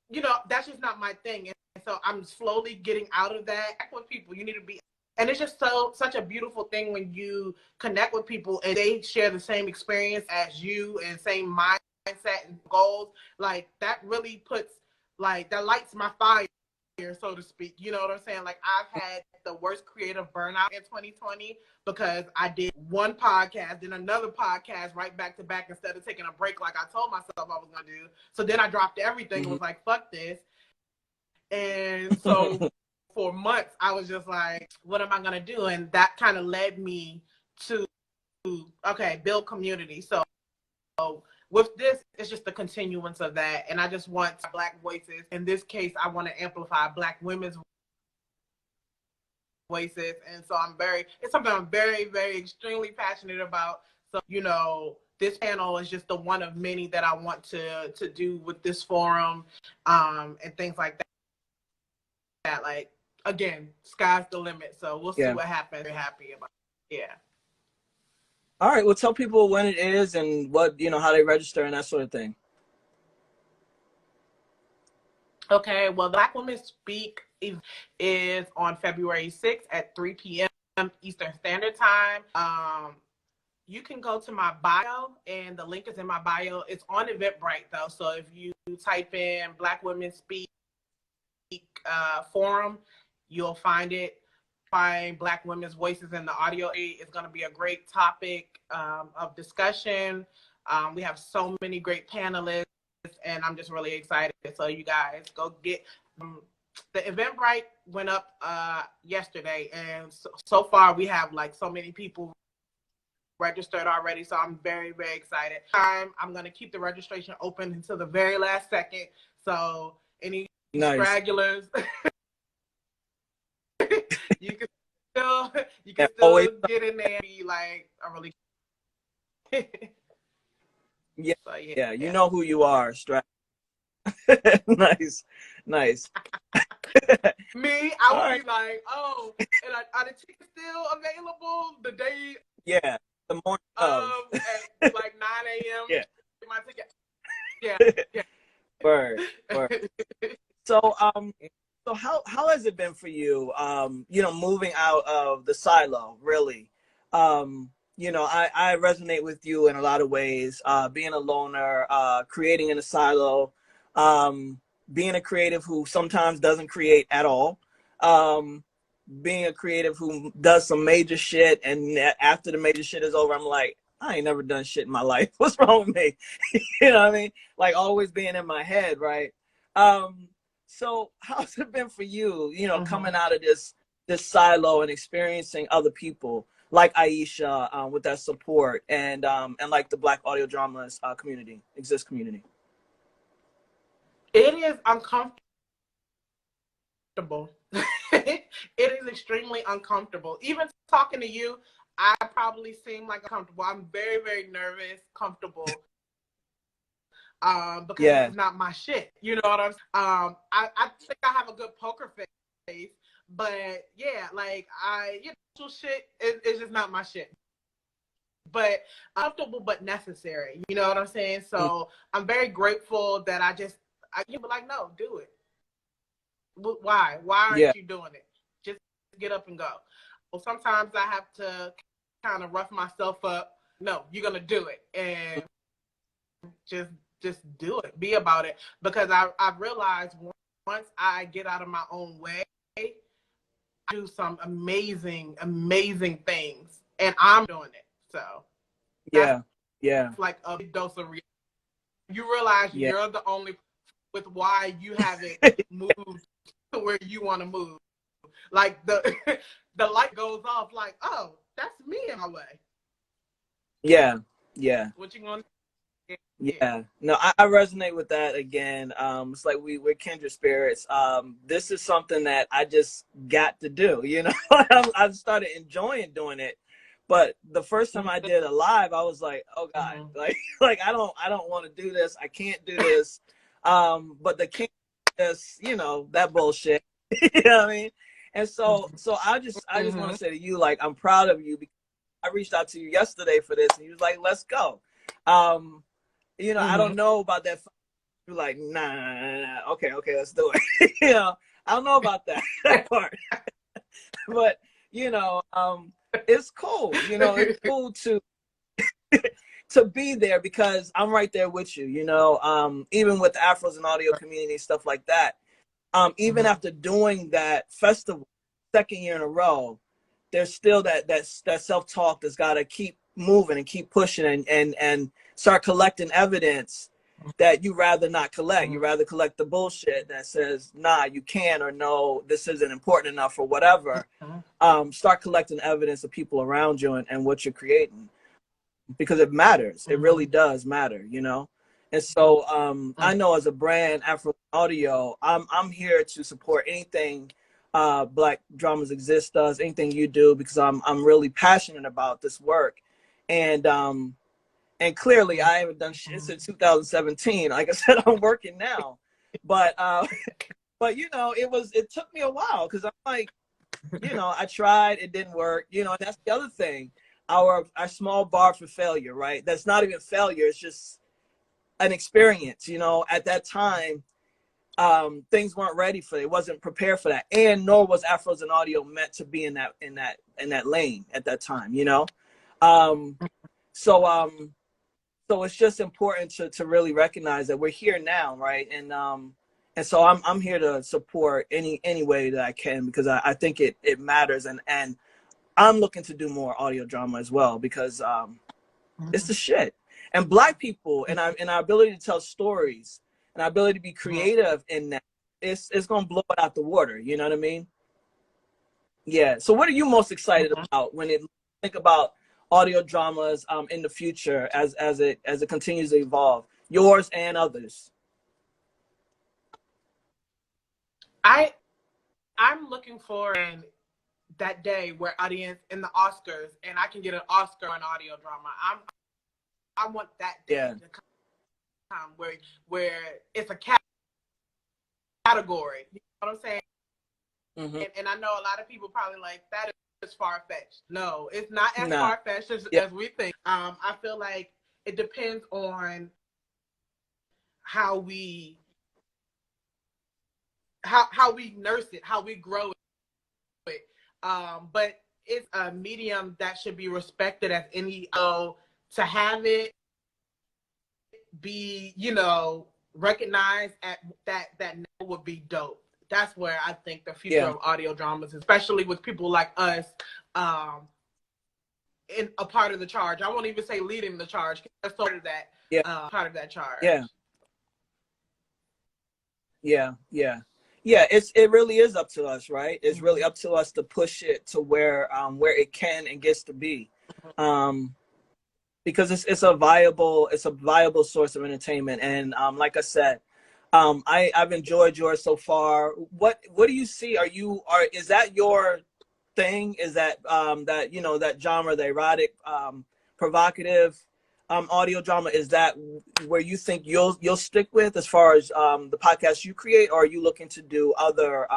you know, that's just not my thing. And so I'm slowly getting out of that. Connect with people, you need to be, and it's just such a beautiful thing when you connect with people and they share the same experience as you and same mindset and goals. Like that really puts, like that lights my fire, so to speak. You know what I'm saying? Like I've had the worst creative burnout in 2020 because I did one podcast, then another podcast right back to back instead of taking a break like I told myself I was gonna do. So then I dropped everything and was like, fuck this. And so for months I was just like, what am I gonna do? And that kind of led me to, okay, build community. So with this, it's just the continuance of that. And I just want Black voices. In this case, I want to amplify Black women's voices. And so it's something I'm very, very extremely passionate about. So, you know, this panel is just the one of many that I want to do with this forum, and things like that. Like, again, sky's the limit. So we'll see what happens. Very happy about it. Yeah. All right. Well, tell people when it is and what, you know, how they register and that sort of thing. Okay. Well, Black Women Speak is on February 6th at 3 p.m. Eastern Standard Time. You can go to my bio, and the link is in my bio. It's on Eventbrite, though. So if you type in Black Women Speak forum, you'll find it. Find Black women's voices in the audio aid. It's going to be a great topic of discussion. We have so many great panelists, and I'm just really excited. So you guys go get the Eventbrite went up yesterday, and so far we have like so many people registered already. So I'm very, very excited. I'm going to keep the registration open until the very last second. So any stragglers. You can still get in there and be like, I really yeah, you know who you are, Strat. Nice. Me, I would be like, oh, and are the tickets still available the day? Yeah, the morning at like 9 a.m. Yeah. My ticket. Yeah. Word. So so how has it been for you, you know, moving out of the silo, really? You know, I resonate with you in a lot of ways, being a loner, creating in a silo, being a creative who sometimes doesn't create at all, being a creative who does some major shit, and after the major shit is over, I'm like, I ain't never done shit in my life. What's wrong with me? You know what I mean? Like always being in my head, right? So how's it been for you, you know, coming out of this silo and experiencing other people like Aisha with that support and like the Black audio dramas community, community? It is uncomfortable. It is extremely uncomfortable. Even talking to you, I probably seem like uncomfortable. I'm very, very nervous, comfortable. Because it's not my shit. You know what I'm saying? I think I have a good poker face, but yeah, like shit is just not my shit. But comfortable but necessary. You know what I'm saying? So I'm very grateful that I be like, no, do it. Why? Why aren't you doing it? Just get up and go. Well, sometimes I have to kind of rough myself up. No, you're gonna do it, and just do it. Be about it, because I've realized once I get out of my own way, I do some amazing things, and I'm doing it. So yeah, it's like a big dose of reality. You realize you're the only with why you haven't moved to where you want to move. Like the light goes off. Like, oh, that's me in my way. Yeah. What you gonna? Yeah, no, I resonate with that again. It's like we're kindred spirits. This is something that I just got to do, you know. I've started enjoying doing it, but the first time I did a live, I was like, oh God, like I don't want to do this. I can't do this. But the king just, you know, that bullshit. You know what I mean? And so I just want to say to you, like, I'm proud of you, because I reached out to you yesterday for this, and you was like, let's go. You know, I don't know about that. You're like, nah. Okay, let's do it. You know, I don't know about that, that part. But, you know, it's cool. You know, it's cool to be there because I'm right there with you, you know, even with the Afros and audio community, stuff like that. Even after doing that festival, second year in a row, there's still that self-talk that's got to keep moving and keep pushing and start collecting evidence that you rather not collect. You rather collect the bullshit that says, nah, you can't, or no, this isn't important enough, or whatever. Start collecting evidence of people around you and what you're creating, because it matters. It really does matter, you know? And so I know as a brand, Afro Audio, I'm here to support anything Black Dramas Exist does, anything you do, because I'm really passionate about this work. And clearly I haven't done shit since 2017. Like I said, I'm working now. But you know, it took me a while, because I'm like, you know, I tried, it didn't work, you know, and that's the other thing. Our small bar for failure, right? That's not even failure, it's just an experience, you know. At that time, things weren't ready for it. It wasn't prepared for that. And nor was Afros and Audio meant to be in that lane at that time, you know? So it's just important to really recognize that we're here now, right? And so I'm here to support any way that I can, because I think it matters, and I'm looking to do more audio drama as well, because it's the shit. And Black people and our ability to tell stories and our ability to be creative in that, it's gonna blow it out the water. You know what I mean? Yeah. So what are you most excited about when you think about audio dramas in the future as it continues to evolve? Yours and others. I'm looking for that day where audience in the Oscars and I can get an Oscar on audio drama. I want that day to come where it's a category. You know what I'm saying? And I know a lot of people probably like, that is far-fetched. No, it's not as far-fetched as we think. I feel like it depends on how we nurse it, how we grow it. But it's a medium that should be respected as any. To have it be, you know, recognized at that would be dope. That's where I think the future of audio dramas, especially with people like us, in a part of the charge. I won't even say leading the charge. That's part of that. Part of that charge. Yeah, it really is up to us, right? It's really up to us to push it to where it can and gets to be, because it's a viable source of entertainment. And like I said, I've enjoyed yours so far. What do you see? Is that your thing? Is that that, you know, that genre, the erotic, provocative audio drama, is that where you think you'll stick with as far as the podcast you create, or are you looking to do other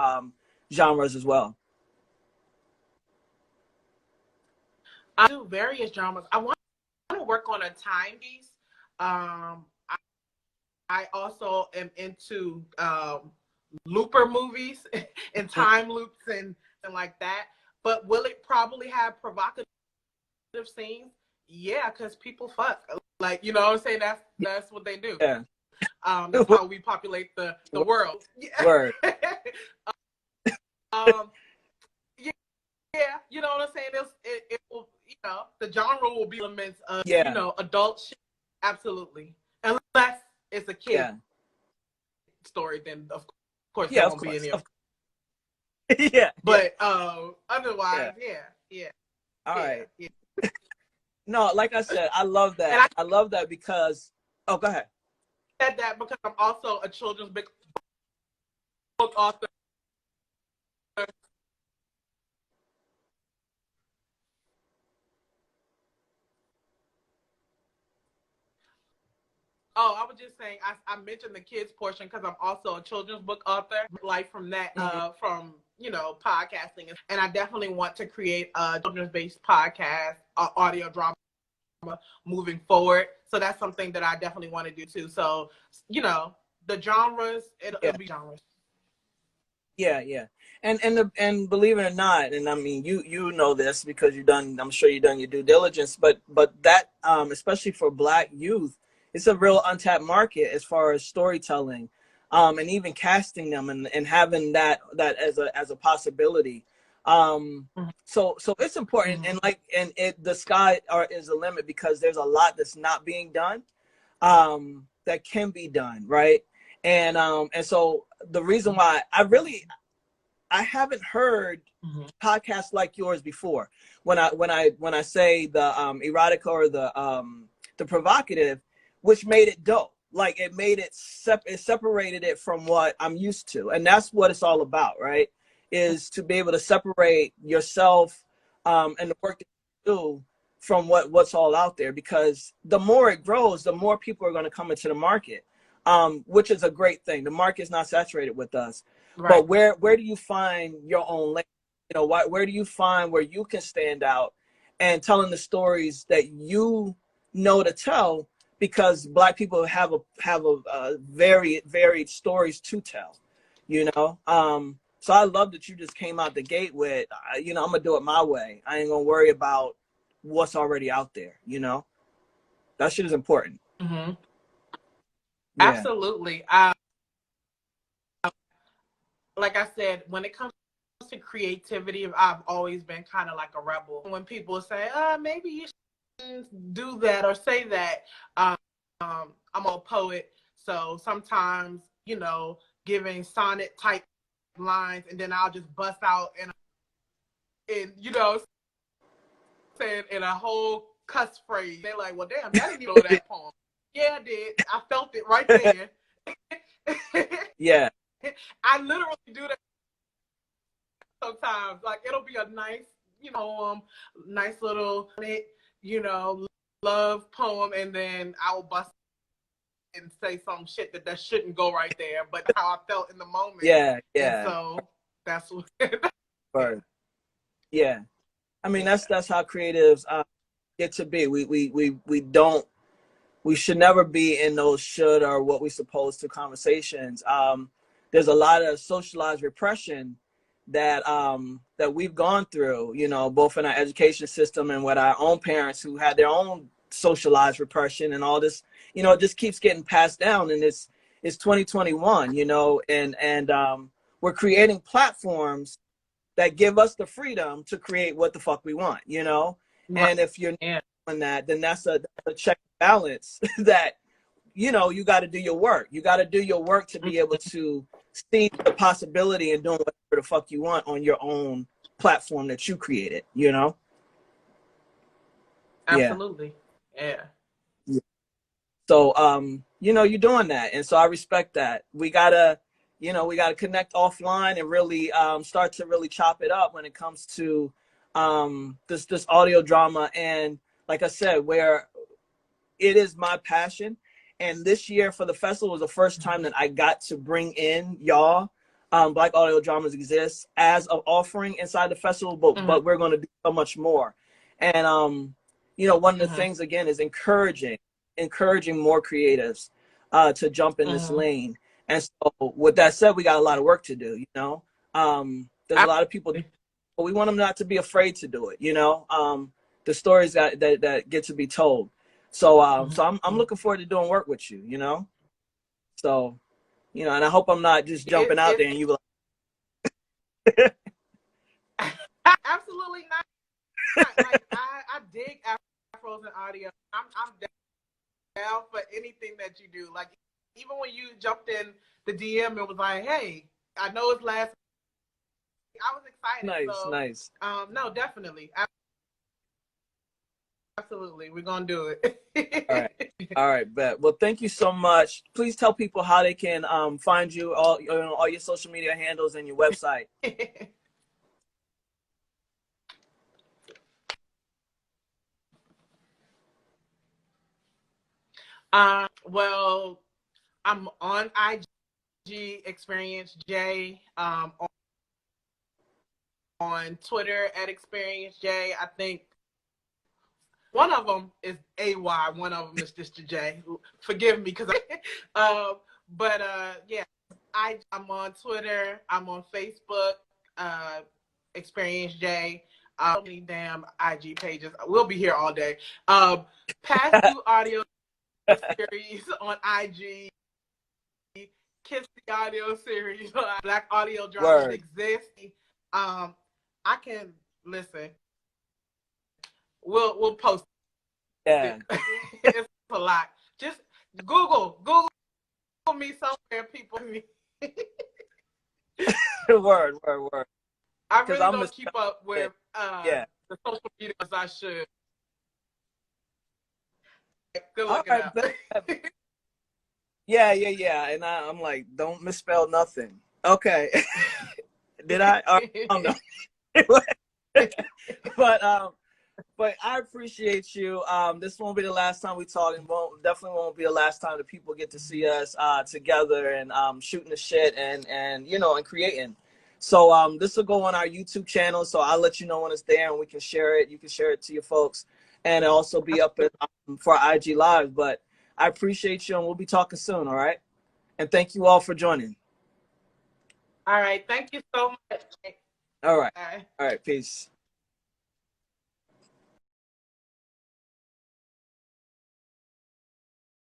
genres as well? I do various genres. I want to work on a timepiece. I also am into looper movies and time loops and like that. But will it probably have provocative scenes? Yeah, because people fuck. Like, you know what I'm saying? That's what they do. Yeah. That's how we populate the world. Word. Yeah, you know what I'm saying? It will, you know, the genre will be elements of, you know, adult shit. Absolutely. Unless it's a kid story, then of course there won't be any. But otherwise, yeah. All right. Yeah. No, like I said, I love that. I love that because. Oh, go ahead. I said that because I'm also a children's book author. Oh, I was just saying, I mentioned the kids portion because I'm also a children's book author, like from that, from, you know, podcasting. And I definitely want to create a children's-based podcast, audio drama moving forward. So that's something that I definitely want to do too. So, you know, the genres, it'll be genres. Yeah, yeah. And believe it or not, and I mean you know this because you've done, I'm sure you've done your due diligence, but that especially for Black youth, it's a real untapped market as far as storytelling, and even casting them and having that as a possibility. So it's important, Mm-hmm. and like, and it, the sky is the limit, because there's a lot that's not being done, that can be done, right? And so the reason why I haven't heard Mm-hmm. podcasts like yours before. When I say the erotica or the provocative, which made it dope. Like, it made it it separated it from what I'm used to, and that's what it's all about, right? Is to be able to separate yourself, and the work that you do from what's all out there, because the more it grows, the more people are going to come into the market, which is a great thing. The market's not saturated with us, Right. but where do you find your own lane? You know, where do you find where you can stand out and telling the stories that you know to tell? Because Black people have a very varied stories to tell. You know, so I love that you just came out the gate with, you know, I'm gonna do it my way. I ain't gonna worry about what's already out there. You know, that shit is important. Mm-hmm. Yeah. Absolutely. Like I said, when it comes to creativity, I've always been kind of like a rebel. When people say, maybe you shouldn't do that or say that, I'm a poet. So sometimes, giving sonnet type lines, and then I'll just bust out in saying in a whole cuss phrase. They're like, well, damn, that didn't even know that poem. Yeah, I did. I felt it right there. Yeah. I literally do that sometimes. Like, it'll be a nice, nice little, you know, love poem, and then I will bust and say some shit that shouldn't go right there, but how I felt in the moment. Yeah. And Yeah. so that's what, yeah, Or, yeah. I mean, yeah. that's how creatives get to be. We don't, we should never be in those should or what we supposed to conversations. There's a lot of socialized repression that we've gone through, you know, both in our education system and with our own parents who had their own socialized repression, and all this, you know, it just keeps getting passed down. And it's 2021, you know, and we're creating platforms that give us the freedom to create what the fuck we want, you know? Right. And if you're not Yeah. doing that, then that's a check and balance that, you know, you got to do your work. You got to do your work to be able to see the possibility and doing whatever the fuck you want on your own platform that you created, you know? Yeah. Absolutely. Yeah. So, you know, you're doing that. And so I respect that. We gotta, you know, we gotta connect offline and really start to really chop it up when it comes to this audio drama. And like I said, where it is my passion. And this year for the festival was the first time that I got to bring in y'all. Black Audio Dramas exists as an offering inside the festival, Mm-hmm. but we're going to do so much more. And you know, one of the Mm-hmm. things again is encouraging more creatives to jump in this Mm-hmm. lane. And so, with that said, we got a lot of work to do. You know, there's a lot of people, but we want them not to be afraid to do it. You know, the stories that get to be told. So I'm looking forward to doing work with you, you know? So, you know, and I hope I'm not just jumping out It's there and you absolutely not. Like, I dig afros and audio. I'm down for anything that you do. Like, even when you jumped in the DM and was like, hey, I know it's last, I was excited. nice, So nice. no, definitely. Absolutely. We're gonna do All right. it. All right, bet. Well, thank you so much. Please tell people how they can find you, all, you know, all your social media handles and your website. Well, I'm on IG, Xperience Jay, on Twitter at Xperience Jay. I think one of them is AY, one of them is just a J. Forgive me, because but yeah. I'm on Twitter. I'm on Facebook. Xperience Jay. So many damn IG pages. We'll be here all day. Past Due Audio series on IG. Kiss the Audio series. Black Audio Dramas exist. I can listen. We'll post Yeah. it. It's a lot. Just Google me somewhere, people. Word. I really don't keep up with the social media as I should. Good All looking right, out. Yeah. And I'm like, don't misspell nothing. Okay. Did I? I don't know. But I appreciate you. This won't be the last time we talk, and definitely won't be the last time that people get to see us together and shooting the shit and creating. So this will go on our YouTube channel, so I'll let you know when it's there and we can share it. You can share it to your folks, and it'll also be up for IG Live. But I appreciate you, and we'll be talking soon. All right, and thank you all for joining. All right, thank you so much. All right, peace.